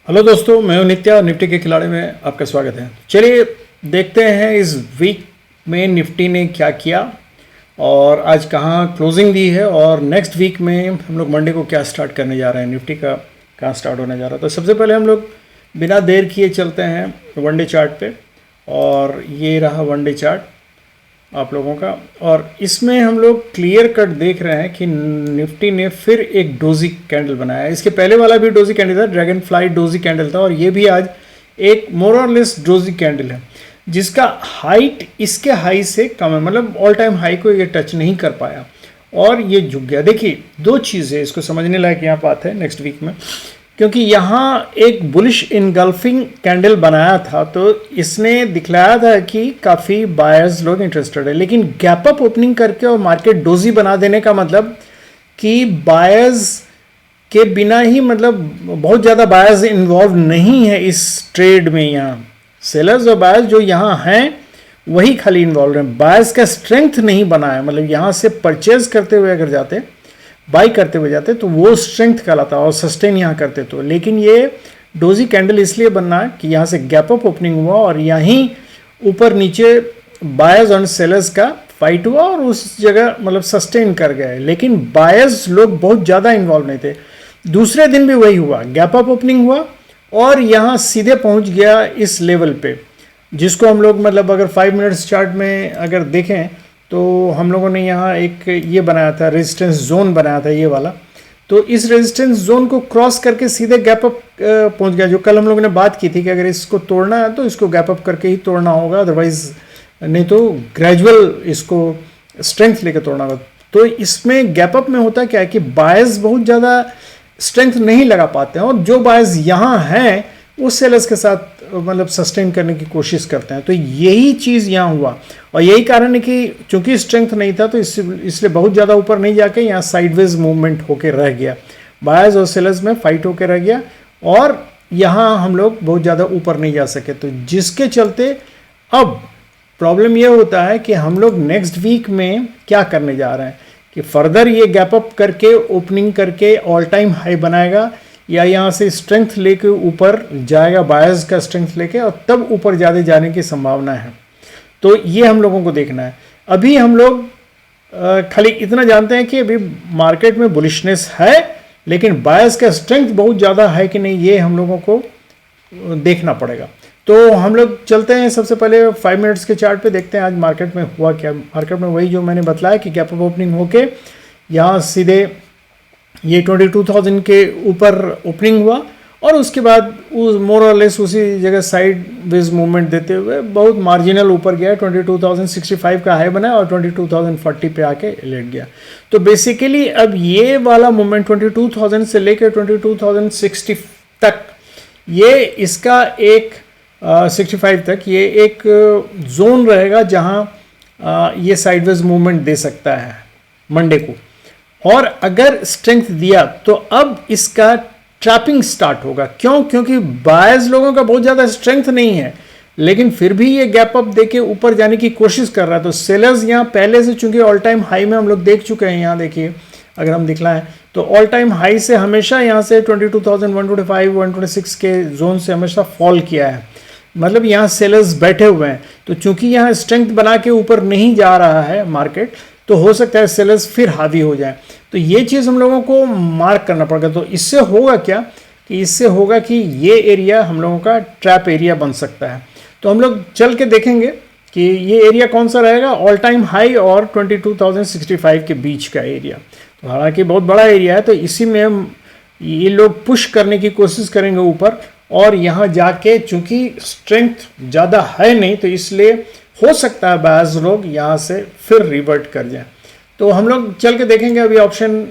Hello दोस्तों, मैं हूं नित्या और निफ्टी के खिलाड़ी में आपका स्वागत है। चलिए देखते हैं इस वीक में निफ्टी ने क्या किया और आज कहां क्लोजिंग दी है और नेक्स्ट वीक में हम लोग मंडे को क्या स्टार्ट करने जा रहे हैं, निफ्टी का कहां स्टार्ट होने जा रहा है। तो सबसे पहले हम लोग बिना देर किए चलते हैं वनडे चार्ट पे और ये रहा वनडे चार्ट आप लोगों का। और इसमें हम लोग क्लियर कट देख रहे हैं कि निफ्टी ने फिर एक डोजी कैंडल बनाया। इसके पहले वाला भी डोजी कैंडल था, ड्रैगन फ्लाई डोजी कैंडल था, और ये भी आज एक मोर और लेस डोजी कैंडल है जिसका हाइट इसके हाई से कम है, मतलब ऑल टाइम हाई को ये टच नहीं कर पाया और ये झुक गया। देखिए दो चीज़ें इसको समझने लायक यहाँ बात है नेक्स्ट वीक में, क्योंकि यहाँ एक बुलिश इनगल्फिंग कैंडल बनाया था तो इसने दिखलाया था कि काफ़ी बायर्स लोग इंटरेस्टेड है, लेकिन गैप अप ओपनिंग करके और मार्केट डोजी बना देने का मतलब कि बायर्स के बिना ही, मतलब बहुत ज़्यादा बायर्स इन्वॉल्व नहीं है इस ट्रेड में। यहाँ सेलर्स और बायर्स जो यहाँ हैं वही खाली इन्वॉल्व हैं, बायर्स का स्ट्रेंथ नहीं बना है। मतलब यहाँ से परचेज करते हुए अगर जाते, बाई करते हुए जाते तो वो स्ट्रेंथ कहलाता और सस्टेन यहाँ करते तो। लेकिन ये डोजी कैंडल इसलिए बनना है कि यहाँ से गैप अप ओपनिंग हुआ और यहीं ऊपर नीचे बायर्स और सेलर्स का फाइट हुआ और उस जगह मतलब सस्टेन कर गए, लेकिन बायर्स लोग बहुत ज़्यादा इन्वॉल्व नहीं थे। दूसरे दिन भी वही हुआ, गैप अप ओपनिंग हुआ और यहाँ सीधे पहुँच गया इस लेवल पे, जिसको हम लोग मतलब अगर 5 मिनट्स चार्ट में अगर देखें तो हम लोगों ने यहाँ एक ये बनाया था, रेजिस्टेंस जोन बनाया था ये वाला। तो इस रेजिस्टेंस जोन को क्रॉस करके सीधे गैप अप पहुँच गया, जो कल हम लोगों ने बात की थी कि अगर इसको तोड़ना है तो इसको गैप अप करके ही तोड़ना होगा, अदरवाइज नहीं तो ग्रेजुअल इसको स्ट्रेंथ लेके तोड़ना होगा। तो इसमें गैप अप में होता क्या है कि बायर्स बहुत ज़्यादा स्ट्रेंथ नहीं लगा पाते हैं और जो बायर्स यहाँ हैं उस सेलर्स के साथ मतलब सस्टेन करने की कोशिश करते हैं। तो यही चीज़ यहाँ हुआ और यही कारण है कि चूंकि स्ट्रेंथ नहीं था तो इसलिए बहुत ज़्यादा ऊपर नहीं जाके यहाँ साइडवेज मूवमेंट होके रह गया, बायर्स और सेलर्स में फाइट होके रह गया और यहाँ हम लोग बहुत ज़्यादा ऊपर नहीं जा सके। तो जिसके चलते अब प्रॉब्लम ये होता है कि हम लोग नेक्स्ट वीक में क्या करने जा रहे हैं कि फर्दर ये गैप अप करके ओपनिंग करके ऑल टाइम हाई बनाएगा या यहाँ से स्ट्रेंथ लेके ऊपर जाएगा, बायर्स का स्ट्रेंथ लेके, और तब ऊपर ज़्यादा जाने की संभावना है। तो ये हम लोगों को देखना है। अभी हम लोग खाली इतना जानते हैं कि अभी मार्केट में बुलिशनेस है, लेकिन बायर्स का स्ट्रेंथ बहुत ज़्यादा है कि नहीं ये हम लोगों को देखना पड़ेगा। तो हम लोग चलते हैं सबसे पहले 5 मिनट्स के चार्ट पे, देखते हैं आज मार्केट में हुआ क्या। मार्केट में वही जो मैंने बताया कि गैप अप ओपनिंग होके यहाँ सीधे ये 22,000 के ऊपर ओपनिंग हुआ और उसके बाद मोर और लेस उसी जगह साइड वेज मूवमेंट देते हुए बहुत मार्जिनल ऊपर गया, 22,065 का हाई बना और 22,040 पे आके लेट गया। तो बेसिकली अब ये वाला मूवमेंट 22,000 से लेकर 22,060 तक, ये इसका एक 65 तक ये एक जोन रहेगा जहाँ ये साइडवेज मूवमेंट दे सकता है मंडे को। और अगर स्ट्रेंथ दिया तो अब इसका ट्रैपिंग स्टार्ट होगा। क्यों? क्योंकि बायर्स लोगों का बहुत ज़्यादा स्ट्रेंथ नहीं है, लेकिन फिर भी ये गैप अप देके ऊपर जाने की कोशिश कर रहा है। तो सेलर्स यहाँ पहले से, चूंकि ऑल टाइम हाई में हम लोग देख चुके हैं, यहाँ देखिए अगर हम दिखलाएं तो ऑल टाइम हाई से हमेशा यहाँ से 22,125 126 के जोन से हमेशा फॉल किया है, मतलब यहाँ सेलर्स बैठे हुए हैं। तो चूंकि यहाँ स्ट्रेंथ बना के ऊपर नहीं जा रहा है मार्केट, तो हो सकता है सेलर्स फिर हावी हो जाए। तो ये चीज़ हम लोगों को मार्क करना पड़ेगा। तो इससे होगा क्या कि इससे होगा कि ये एरिया हम लोगों का ट्रैप एरिया बन सकता है। तो हम लोग चल के देखेंगे कि ये एरिया कौन सा रहेगा, ऑल टाइम हाई और 22,065 के बीच का एरिया। तो हालांकि बहुत बड़ा एरिया है, तो इसी में ये लोग पुश करने की कोशिश करेंगे ऊपर, और यहाँ जाके चूंकि स्ट्रेंथ ज़्यादा है नहीं तो इसलिए हो सकता है बायर्स लोग यहाँ से फिर रिवर्ट कर जाएं। तो हम लोग चल के देखेंगे अभी ऑप्शन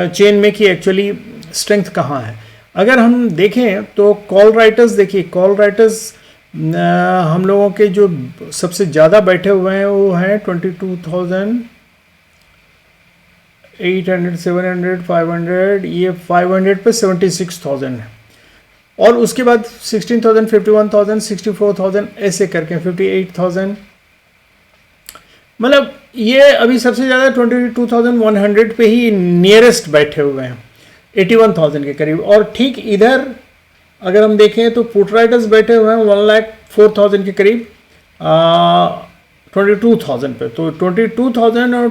चेन में कि एक्चुअली स्ट्रेंथ कहाँ है। अगर हम देखें तो कॉल राइटर्स, देखिए कॉल राइटर्स हम लोगों के जो सबसे ज़्यादा बैठे हुए हैं वो हैं 22,800 700 500, ये 500 पे 76,000 है, और उसके बाद 16,000 51,000 64,000 ऐसे करके 58,000, मतलब ये अभी सबसे ज़्यादा 22,100 पे ही नियरेस्ट बैठे हुए हैं, 81,000 के करीब। और ठीक इधर अगर हम देखें तो पुट राइटर्स बैठे हुए हैं 1,04,000 के करीब 22,000 पे। तो 22,000 और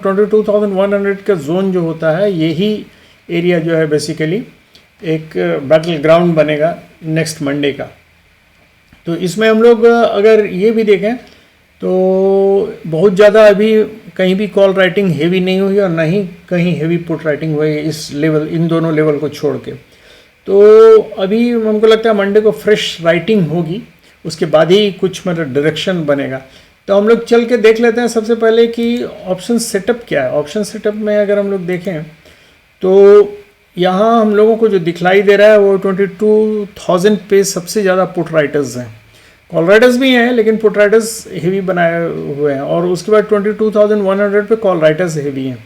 22,100 का जोन जो होता है, यही एरिया जो है बेसिकली एक बैटल ग्राउंड बनेगा नेक्स्ट मंडे का। तो इसमें हम लोग अगर ये भी देखें तो बहुत ज़्यादा अभी कहीं भी कॉल राइटिंग हेवी नहीं हुई और ना ही कहीं हेवी पुट राइटिंग हुई इस लेवल, इन दोनों लेवल को छोड़ के। तो अभी हमको लगता है मंडे को फ्रेश राइटिंग होगी, उसके बाद ही कुछ मतलब डायरेक्शन बनेगा। तो हम लोग चल के देख लेते हैं सबसे पहले कि ऑप्शन सेटअप क्या है। ऑप्शन सेटअप में अगर हम लोग देखें तो यहाँ हम लोगों को जो दिखलाई दे रहा है वो 22,000 पे सबसे ज़्यादा पुट राइटर्स हैं। कॉल राइटर्स भी हैं लेकिन पुट राइटर्स हेवी बनाए हुए हैं, और उसके बाद 22,100 पे कॉल राइटर्स हेवी हैं।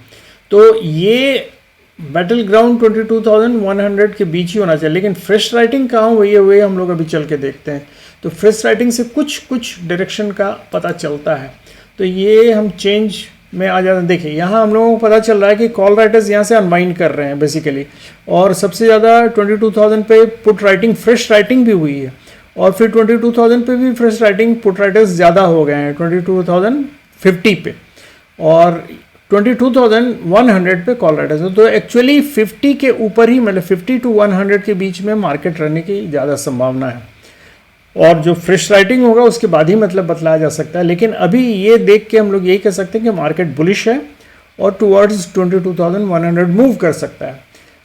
तो ये बैटल ग्राउंड 22,100 के बीच ही होना चाहिए। लेकिन फ्रेश राइटिंग कहाँ हुई है वही हम लोग अभी चल के देखते हैं। तो फ्रेश राइटिंग से कुछ डायरेक्शन का पता चलता है। तो ये हम चेंज में आ जाते हैं। देखिए यहाँ हम लोगों को पता चल रहा है कि कॉल राइटर्स यहाँ से अनवाइंड कर रहे हैं बेसिकली, और सबसे ज़्यादा 22,000 पे पुट राइटिंग फ्रेश राइटिंग भी हुई है, और फिर 22,000 पे भी फ्रेश राइटिंग पुट राइटर्स ज़्यादा हो गए हैं 22,050 पे, और 22,100 पे कॉल राइटर्स। तो एक्चुअली 50 के ऊपर ही, मतलब 50 to 100 के बीच में मार्केट रहने की ज़्यादा संभावना है, और जो फ्रेश राइटिंग होगा उसके बाद ही मतलब बतलाया जा सकता है। लेकिन अभी ये देख के हम लोग यही कह सकते हैं कि मार्केट बुलिश है और टुवर्ड्स 22,100 मूव कर सकता है।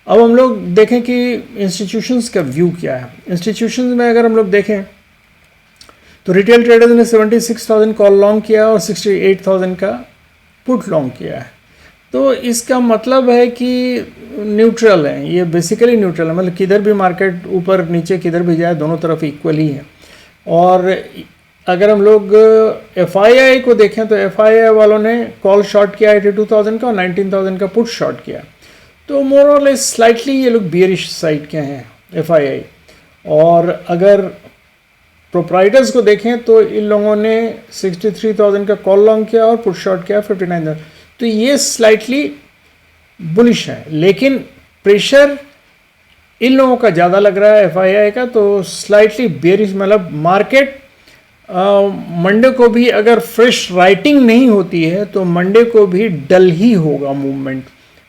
अब हम लोग देखें कि इंस्टीट्यूशंस का व्यू क्या है। इंस्टीट्यूशंस में अगर हम लोग देखें तो रिटेल ट्रेडर्स ने 76,000 कॉल लॉन्ग किया और 68,000 का पुट लॉन्ग किया है। तो इसका मतलब है कि न्यूट्रल है, ये बेसिकली न्यूट्रल है, मतलब किधर भी मार्केट ऊपर नीचे किधर भी जाए दोनों तरफ इक्वल ही है। और अगर हम लोग FII को देखें तो FII वालों ने कॉल शॉर्ट किया 82,000 का और 19,000 का पुट शॉर्ट किया। तो मोर और लेस स्लाइटली ये लोग बियरिश साइड के हैं FII। और अगर प्रोप्राइटर्स को देखें तो इन लोगों ने 63,000 का कॉल लॉन्ग किया और पुट शॉर्ट किया 59,000। तो ये स्लाइटली बुलिश है, लेकिन प्रेशर इन लोगों का ज़्यादा लग रहा है FII का, तो स्लाइटली बेरिश, मतलब मार्केट मंडे को भी अगर फ्रेश राइटिंग नहीं होती है तो मंडे को भी डल ही होगा मूवमेंट,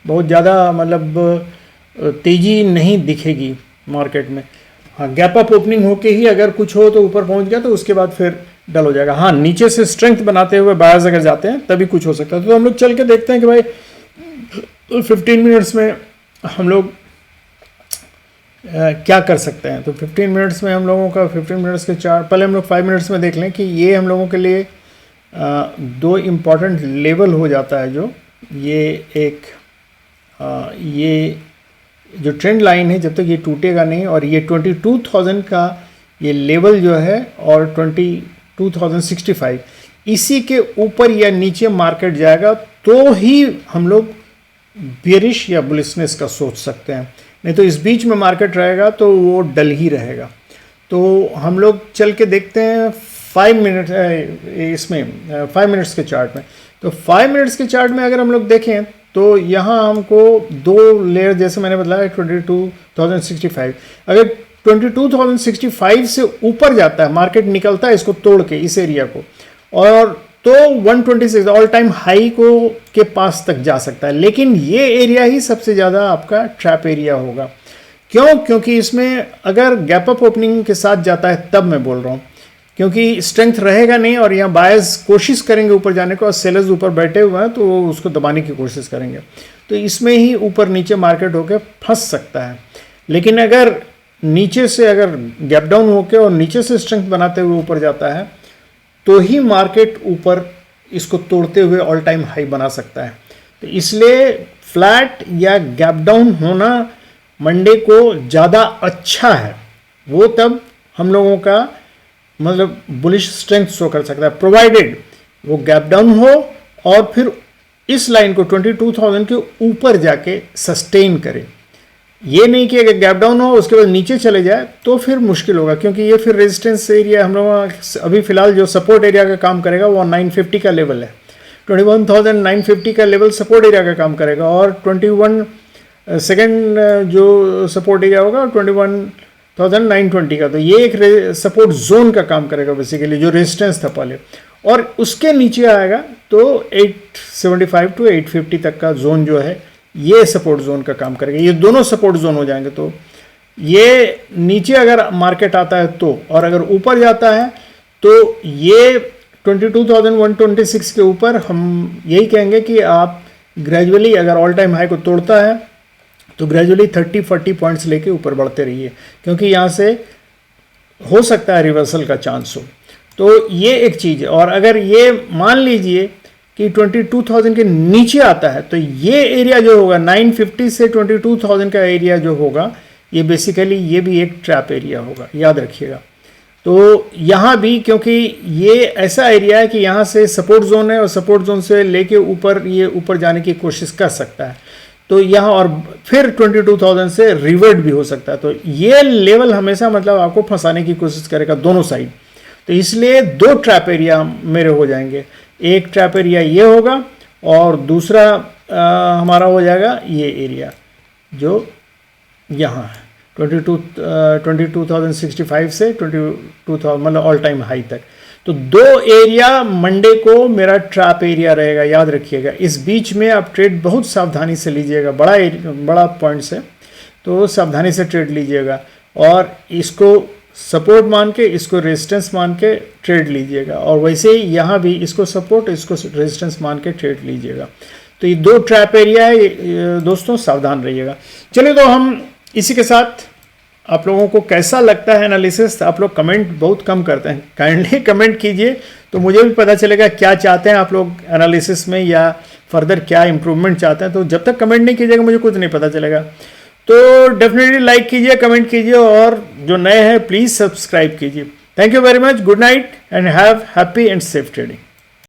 बहुत ज़्यादा मतलब तेज़ी नहीं दिखेगी मार्केट में। हाँ, गैप अप ओपनिंग होके ही अगर कुछ हो तो ऊपर पहुंच गया तो उसके बाद फिर डल हो जाएगा। हाँ, नीचे से स्ट्रेंथ बनाते हुए बायर्स अगर जाते हैं तभी कुछ हो सकता है। तो हम लोग चल के देखते हैं कि भाई 15 मिनट्स में हम लोग क्या कर सकते हैं। तो 15 मिनट्स में हम लोगों का 15 मिनट्स के चार्ट, पहले हम लोग 5 मिनट्स में देख लें कि ये हम लोगों के लिए दो इम्पॉर्टेंट लेवल हो जाता है। जो ये एक ये जो ट्रेंड लाइन है जब तक ये टूटेगा नहीं, और ये 22,000 का ये लेवल जो है और 22,065, इसी के ऊपर या नीचे मार्केट जाएगा तो ही हम लोग बेरिश या बुलिशनेस का सोच सकते हैं, नहीं तो इस बीच में मार्केट रहेगा तो वो डल ही रहेगा। तो हम लोग चल के देखते हैं 5 मिनट इसमें 5 मिनट्स के चार्ट में। तो 5 मिनट्स के चार्ट में अगर हम लोग देखें तो यहाँ हमको दो लेयर, जैसे मैंने बताया 22,065, अगर 22,065 से ऊपर जाता है, मार्केट निकलता है इसको तोड़ के इस एरिया को, और तो 126 ऑल टाइम हाई को के पास तक जा सकता है। लेकिन ये एरिया ही सबसे ज़्यादा आपका ट्रैप एरिया होगा। क्यों? क्योंकि इसमें अगर गैप अप ओपनिंग के साथ जाता है तब मैं बोल रहा हूँ, क्योंकि स्ट्रेंथ रहेगा नहीं और यहाँ बायर्स कोशिश करेंगे ऊपर जाने को और सेलर्स ऊपर बैठे हुए हैं तो वो उसको दबाने की कोशिश करेंगे, तो इसमें ही ऊपर नीचे मार्केट होकर फंस सकता है। लेकिन अगर नीचे से अगर गैप डाउन होकर और नीचे से स्ट्रेंथ बनाते हुए ऊपर जाता है तो ही मार्केट ऊपर इसको तोड़ते हुए ऑल टाइम हाई बना सकता है। तो इसलिए फ्लैट या गैप डाउन होना मंडे को ज़्यादा अच्छा है, वो तब हम लोगों का मतलब बुलिश स्ट्रेंथ शो कर सकता है, प्रोवाइडेड वो गैप डाउन हो और फिर इस लाइन को 22,000 के ऊपर जाके सस्टेन करे। ये नहीं कि अगर गैप डाउन हो उसके बाद नीचे चले जाए तो फिर मुश्किल होगा, क्योंकि ये फिर रेजिस्टेंस एरिया हम लोग अभी फिलहाल जो सपोर्ट एरिया का काम करेगा वो 950 का लेवल है। 21,950 का लेवल सपोर्ट एरिया का काम करेगा, और 21 सेकेंड जो सपोर्ट एरिया होगा 21 1920 का, तो ये एक सपोर्ट जोन का काम करेगा बेसिकली, जो रेजिस्टेंस था पहले, और उसके नीचे आएगा तो 875 टू 850 तक का जोन जो है ये सपोर्ट जोन का काम करेगा। ये दोनों सपोर्ट जोन हो जाएंगे। तो ये नीचे अगर मार्केट आता है तो, और अगर ऊपर जाता है तो ये 22,126 के ऊपर हम यही कहेंगे कि आप ग्रेजुअली, अगर ऑल टाइम हाई को तोड़ता है तो ग्रेजुअली 30-40 पॉइंट्स लेके ऊपर बढ़ते रहिए, क्योंकि यहाँ से हो सकता है रिवर्सल का चांस हो। तो ये एक चीज़ है। और अगर ये मान लीजिए कि 22,000 के नीचे आता है तो ये एरिया जो होगा 950 से 22,000 का एरिया जो होगा, ये बेसिकली ये भी एक ट्रैप एरिया होगा, याद रखिएगा। तो यहाँ भी, क्योंकि ये ऐसा एरिया है कि यहाँ से सपोर्ट जोन है और सपोर्ट जोन से लेके ऊपर ये ऊपर जाने की कोशिश कर सकता है, तो यहाँ और फिर 22,000 से रिवर्ट भी हो सकता है। तो ये लेवल हमेशा मतलब आपको फंसाने की कोशिश करेगा दोनों साइड। तो इसलिए दो ट्रैप एरिया मेरे हो जाएंगे, एक ट्रैप एरिया ये होगा और दूसरा हमारा हो जाएगा ये एरिया जो यहाँ है 22,065 से 22,000 मतलब ऑल टाइम हाई तक। तो दो एरिया मंडे को मेरा ट्रैप एरिया रहेगा, याद रखिएगा। इस बीच में आप ट्रेड बहुत सावधानी से लीजिएगा, बड़ा पॉइंट्स है तो सावधानी से ट्रेड लीजिएगा, और इसको सपोर्ट मान के, इसको रेजिस्टेंस मान के ट्रेड लीजिएगा, और वैसे ही यहाँ भी इसको सपोर्ट, इसको रेजिस्टेंस मान के ट्रेड लीजिएगा। तो ये दो ट्रैप एरिया है दोस्तों, सावधान रहिएगा। चलिए, तो हम इसी के साथ आप लोगों को कैसा लगता है एनालिसिस, आप लोग कमेंट बहुत कम करते हैं, काइंडली कमेंट कीजिए तो मुझे भी पता चलेगा क्या चाहते हैं आप लोग एनालिसिस में, या फर्दर क्या इंप्रूवमेंट चाहते हैं। तो जब तक कमेंट नहीं कीजिएगा मुझे कुछ नहीं पता चलेगा। तो डेफिनेटली लाइक कीजिए, कमेंट कीजिए, और जो नए हैं प्लीज़ सब्सक्राइब कीजिए। Thank you very much, good night and have happy and safe trading.